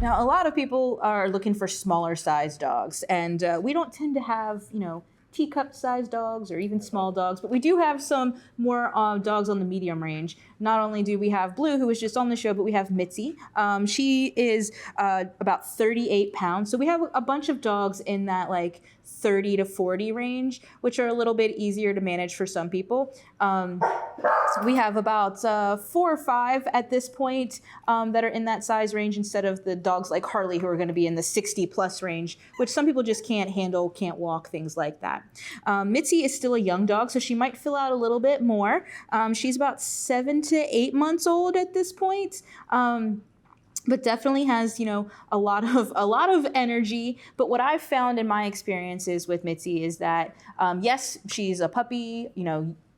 Now, a lot of people are looking for smaller size dogs, and we don't tend to have, teacup sized dogs or even small dogs, but we do have some more dogs on the medium range. Not only do we have Blue, who was just on the show, but we have Mitzy. She is about 38 pounds. So we have a bunch of dogs in that like 30 to 40 range, which are a little bit easier to manage for some people. So we have about 4 or 5 at this point that are in that size range instead of the dogs like Harley who are going to be in the 60 plus range, which some people just can't handle, can't walk, things like that. Mitzy is still a young dog, so she might fill out a little bit more. She's about 7 to 8 months old at this point. But definitely has, a lot of energy. But what I've found in my experiences with Mitzy is that, yes, she's a puppy,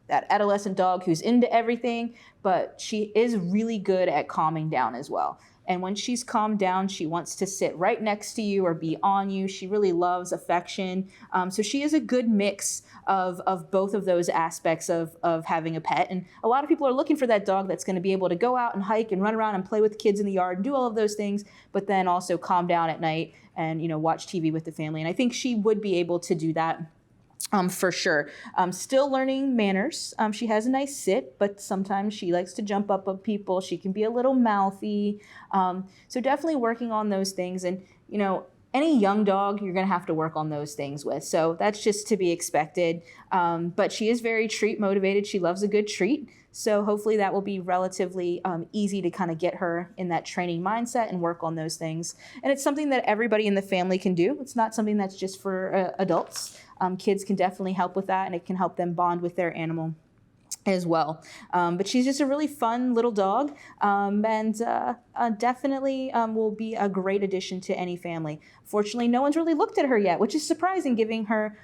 that adolescent dog who's into everything, but she is really good at calming down as well. And when she's calmed down, she wants to sit right next to you or be on you. She really loves affection. So she is a good mix of both of those aspects of having a pet. And a lot of people are looking for that dog that's going to be able to go out and hike and run around and play with kids in the yard and do all of those things, but then also calm down at night and, watch TV with the family. And I think she would be able to do that. For sure. Still learning manners. She has a nice sit, but sometimes she likes to jump up on people. She can be a little mouthy. So definitely working on those things. And, any young dog, you're going to have to work on those things with. So that's just to be expected. But she is very treat motivated. She loves a good treat. So hopefully that will be relatively easy to kind of get her in that training mindset and work on those things. And it's something that everybody in the family can do. It's not something that's just for adults. Kids can definitely help with that, and it can help them bond with their animal as well. But she's just a really fun little dog, and definitely will be a great addition to any family. Fortunately, no one's really looked at her yet, which is surprising, given her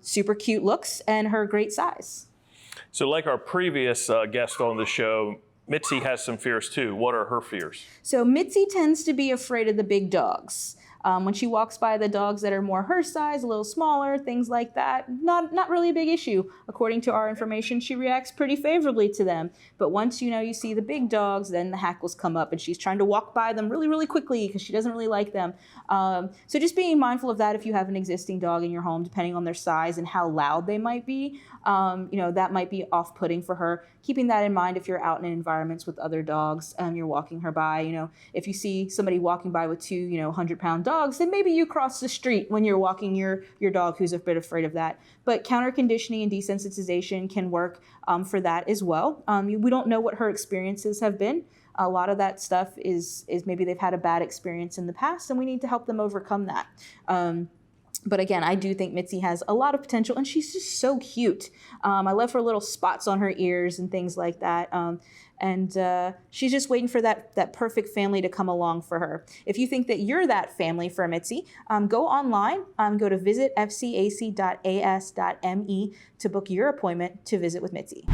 super cute looks and her great size. So like our previous guest on the show, Mitzy has some fears too. What are her fears? So Mitzy tends to be afraid of the big dogs. When she walks by the dogs that are more her size, a little smaller, things like that, not really a big issue. According to our information, she reacts pretty favorably to them. But once you see the big dogs, then the hackles come up and she's trying to walk by them really, really quickly because she doesn't really like them. So just being mindful of that if you have an existing dog in your home, depending on their size and how loud they might be, that might be off-putting for her. Keeping that in mind if you're out in environments with other dogs, you're walking her by, if you see somebody walking by with 2, 100-pound dogs, then maybe you cross the street when you're walking your dog who's a bit afraid of that. But counter conditioning and desensitization can work for that as well. We don't know what her experiences have been. A lot of that stuff is maybe they've had a bad experience in the past, and we need to help them overcome that. But again, I do think Mitzy has a lot of potential, and she's just so cute. I love her little spots on her ears and things like that. And she's just waiting for that perfect family to come along for her. If you think that you're that family for Mitzy, go online, go to visitfcac.as.me to book your appointment to visit with Mitzy.